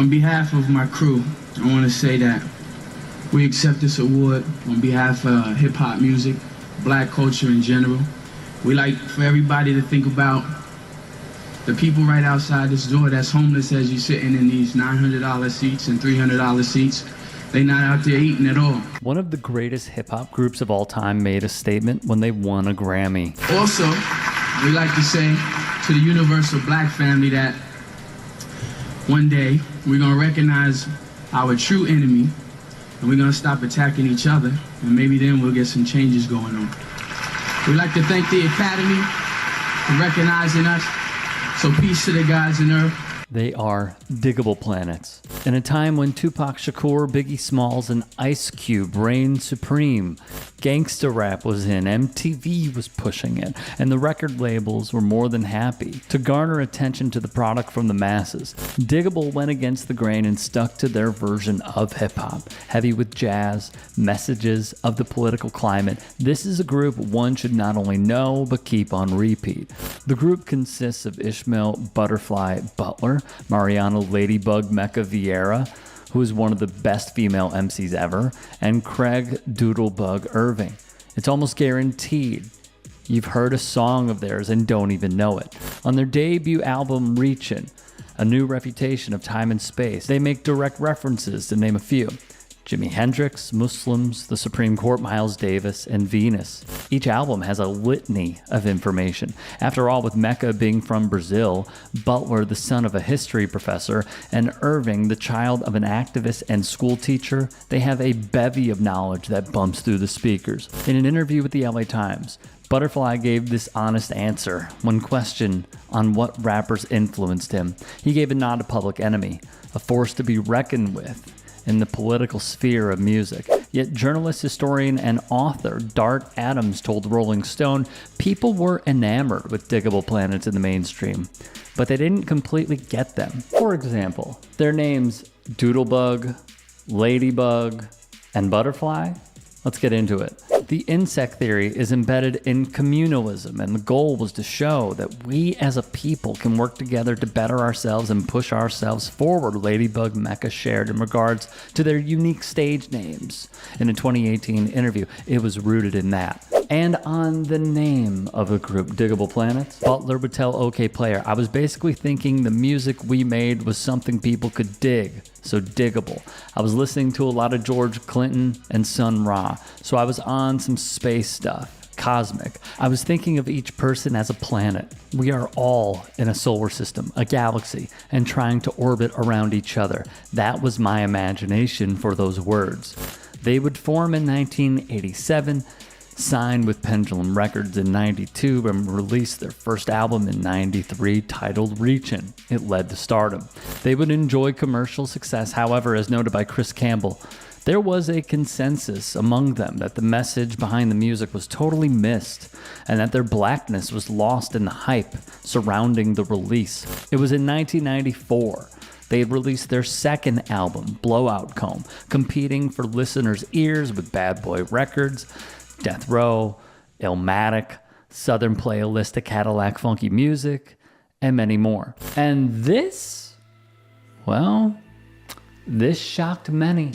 On behalf of my crew, I want to say that we accept this award on behalf of hip-hop music, black culture in general. We like for everybody to think about the people right outside this door that's homeless as you're sitting in these $900 seats and $300 seats. They not out there eating at all. One of the greatest hip-hop groups of all time made a statement when they won a Grammy. Also, we like to say to the universal black family that one day we're gonna recognize our true enemy and we're gonna stop attacking each other, and maybe then we'll get some changes going on. We'd like to thank the Academy for recognizing us. So peace to the guys in Earth. They are Digable Planets. In a time when Tupac Shakur, Biggie Smalls, and Ice Cube reigned supreme, gangsta rap was in, MTV was pushing it, and the record labels were more than happy to garner attention to the product from the masses. Digable went against the grain and stuck to their version of hip-hop, heavy with jazz, messages of the political climate. This is a group one should not only know, but keep on repeat. The group consists of Ishmael Butterfly Butler, Mariana Ladybug Mecca Vieira, who is one of the best female MCs ever, and Craig Doodlebug Irving. It's almost guaranteed you've heard a song of theirs and don't even know it. On their debut album, Reachin', A New Reputation of Time and Space, they make direct references, to name a few: Jimi Hendrix, Muslims, the Supreme Court, Miles Davis, and Venus. Each album has a litany of information. After all, with Mecca being from Brazil, Butler the son of a history professor, and Irving the child of an activist and school teacher, they have a bevy of knowledge that bumps through the speakers. In an interview with the LA Times, Butterfly gave this honest answer when questioned on what rappers influenced him. He gave a nod to Public Enemy, a force to be reckoned with in the political sphere of music. Yet journalist, historian, and author Dart Adams told Rolling Stone people were enamored with Digable Planets in the mainstream, but they didn't completely get them. For example, their names Doodlebug, Ladybug, and Butterfly? Let's get into it. The insect theory is embedded in communalism, and the goal was to show that we as a people can work together to better ourselves and push ourselves forward, Ladybug Mecca shared in regards to their unique stage names. In a 2018 interview, it was rooted in that. And on the name of the group, Digable Planets, Butler would tell OK Player, I was basically thinking the music we made was something people could dig. So Digable. I was listening to a lot of George Clinton and Sun Ra, so I was on some space stuff, cosmic. I was thinking of each person as a planet. We are all in a solar system, a galaxy, and trying to orbit around each other. That was my imagination for those words. They would form in 1987, signed with Pendulum Records in 92, and released their first album in 93 titled Reachin'. It led to stardom. They would enjoy commercial success, however, as noted by Chris Campbell, there was a consensus among them that the message behind the music was totally missed, and that their blackness was lost in the hype surrounding the release. It was in 1994 they had released their second album, Blowout Comb, competing for listeners' ears with Bad Boy Records, Death Row, Illmatic, Southern Playlist of Cadillac Funky Music, and many more. And this, well, this shocked many.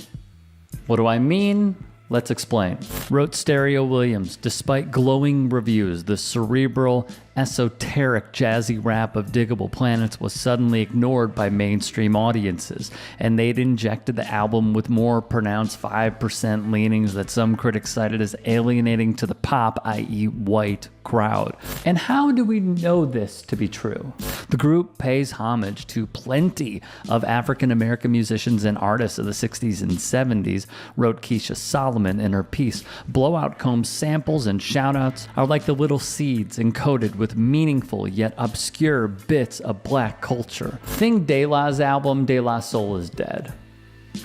What do I mean? Let's explain. Wrote Stereo Williams, despite glowing reviews, the cerebral, esoteric, jazzy rap of Digable Planets was suddenly ignored by mainstream audiences, and they'd injected the album with more pronounced 5% leanings that some critics cited as alienating to the pop, i.e. white, crowd. And how do we know this to be true? The group pays homage to plenty of African-American musicians and artists of the 60s and 70s, wrote Keisha Solomon in her piece. Blowout Comb's samples and shoutouts are like the little seeds encoded with meaningful yet obscure bits of black culture. Think De La's album, De La Soul is Dead.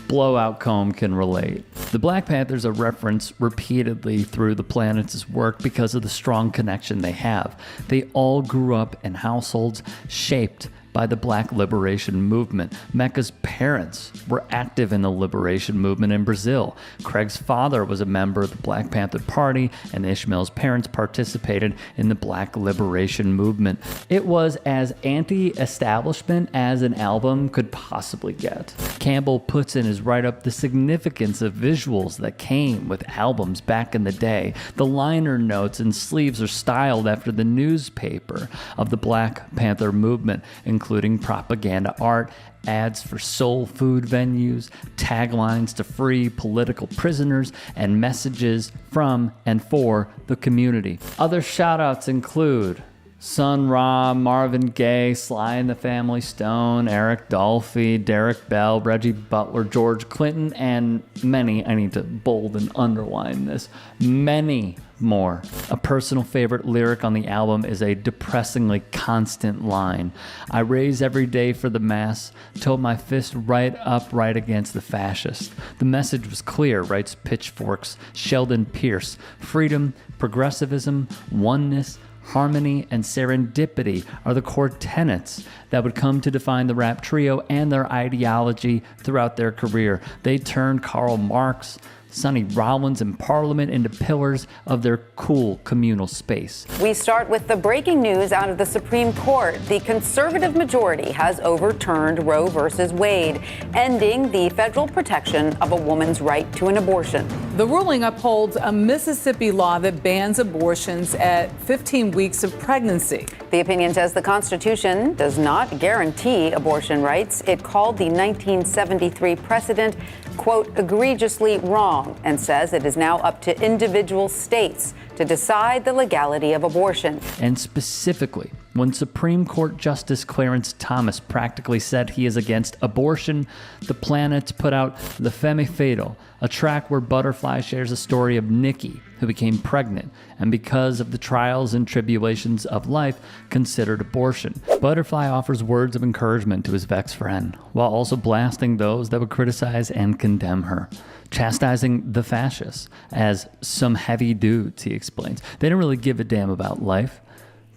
Blowout Comb can relate. The Black Panthers are referenced repeatedly through the Planets' work because of the strong connection they have. They all grew up in households shaped by the Black Liberation Movement. Mecca's parents were active in the liberation movement in Brazil. Craig's father was a member of the Black Panther Party, and Ishmael's parents participated in the Black Liberation Movement. It was as anti-establishment as an album could possibly get. Campbell puts in his write-up the significance of visuals that came with albums back in the day. The liner notes and sleeves are styled after the newspaper of the Black Panther movement, including propaganda art, ads for soul food venues, taglines to free political prisoners, and messages from and for the community. Other shoutouts include Sun Ra, Marvin Gaye, Sly and the Family Stone, Eric Dolphy, Derek Bell, Reggie Butler, George Clinton, and many, I need to bold and underline this, many more. A personal favorite lyric on the album is a depressingly constant line. I raise every day for the mass, told my fist right up right against the fascist. The message was clear, writes Pitchfork's Sheldon Pierce. Freedom, progressivism, oneness, harmony, and serendipity are the core tenets that would come to define the rap trio and their ideology throughout their career. They turned Karl Marx, Sonny Rollins, and Parliament into pillars of their cool communal space. We start with the breaking news out of the Supreme Court. The conservative majority has overturned Roe versus Wade, ending the federal protection of a woman's right to an abortion. The ruling upholds a Mississippi law that bans abortions at 15 weeks of pregnancy. The opinion says the Constitution does not guarantee abortion rights. It called the 1973 precedent, quote, egregiously wrong, and says it is now up to individual states to decide the legality of abortion. And specifically, when Supreme Court Justice Clarence Thomas practically said he is against abortion, the Planets put out The Femme Fatale, a track where Butterfly shares a story of Nikki, who became pregnant and because of the trials and tribulations of life considered abortion. Butterfly offers words of encouragement to his vexed friend, while also blasting those that would criticize and condemn her. Chastising the fascists as some heavy dudes, he explains. They don't really give a damn about life.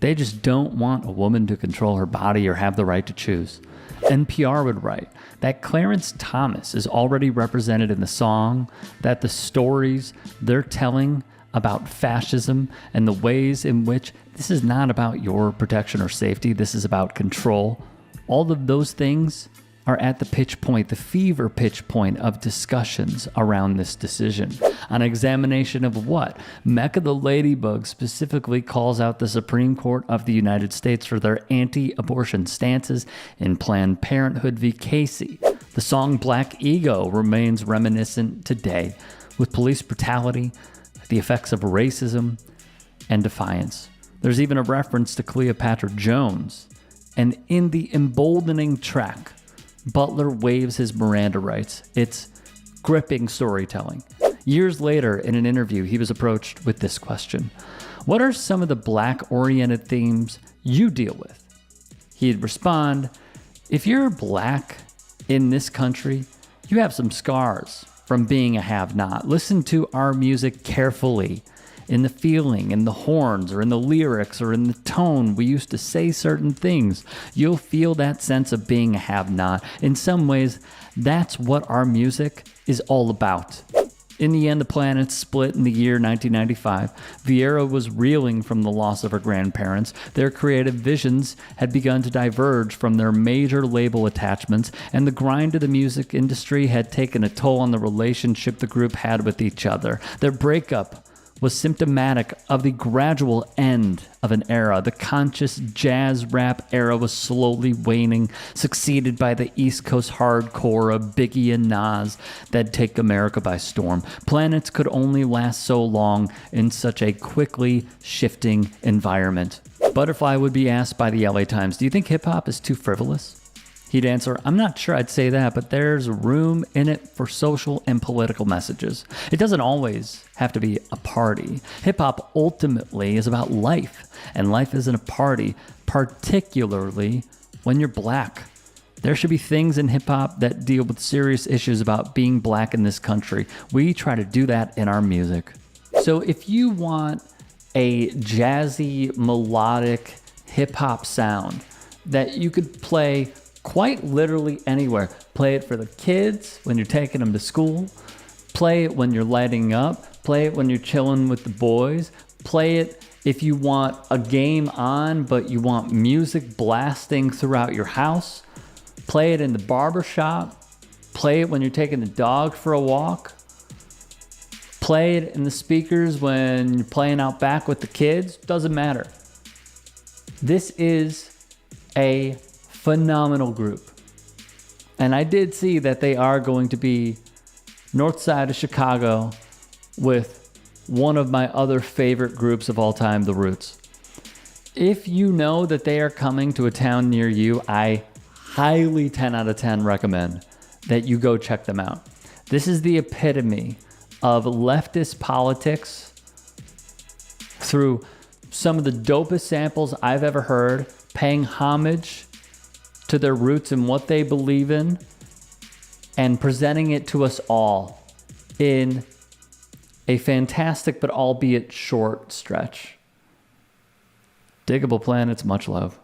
They just don't want a woman to control her body or have the right to choose. NPR would write that Clarence Thomas is already represented in the song, that the stories they're telling about fascism and the ways in which this is not about your protection or safety, this is about control. All of those things are at the pitch point, the fever pitch point of discussions around this decision. An examination of what? Mecca the Ladybug specifically calls out the Supreme Court of the United States for their anti-abortion stances in Planned Parenthood v. Casey. The song Black Ego remains reminiscent today, with police brutality, the effects of racism, and defiance. There's even a reference to Cleopatra Jones. And in the emboldening track, Butler waives his Miranda rights. It's gripping storytelling. Years later, in an interview, he was approached with this question: what are some of the black-oriented themes you deal with? He'd respond, if you're black in this country, you have some scars from being a have-not. Listen to our music carefully. In the feeling, in the horns, or in the lyrics, or in the tone we used to say certain things, you'll feel that sense of being a have-not. In some ways, that's what our music is all about. In the end, the Planets split in the year 1995. Vieira was reeling from the loss of her grandparents. Their creative visions had begun to diverge from their major label attachments, and the grind of the music industry had taken a toll on the relationship the group had with each other. Their breakup was symptomatic of the gradual end of an era. The conscious jazz rap era was slowly waning, succeeded by the East Coast hardcore of Biggie and Nas that'd take America by storm. Planets could only last so long in such a quickly shifting environment. Butterfly would be asked by the LA Times, do you think hip-hop is too frivolous? He'd answer, I'm not sure I'd say that, but there's room in it for social and political messages. It doesn't always have to be a party. Hip-hop ultimately is about life, and life isn't a party, particularly when you're black. There should be things in hip-hop that deal with serious issues about being black in this country. We try to do that in our music. So if you want a jazzy, melodic hip-hop sound that you could play quite literally anywhere. Play it for the kids when you're taking them to school. Play it when you're lighting up. Play it when you're chilling with the boys. Play it if you want a game on, but you want music blasting throughout your house. Play it in the barber shop. Play it when you're taking the dog for a walk. Play it in the speakers when you're playing out back with the kids. Doesn't matter. This is a phenomenal group. And I did see that they are going to be north side of Chicago with one of my other favorite groups of all time, The Roots. If you know that they are coming to a town near you, I highly 10 out of 10 recommend that you go check them out. This is the epitome of leftist politics through some of the dopest samples I've ever heard, paying homage to their roots and what they believe in, and presenting it to us all in a fantastic but albeit short stretch. Digable Planets, much love.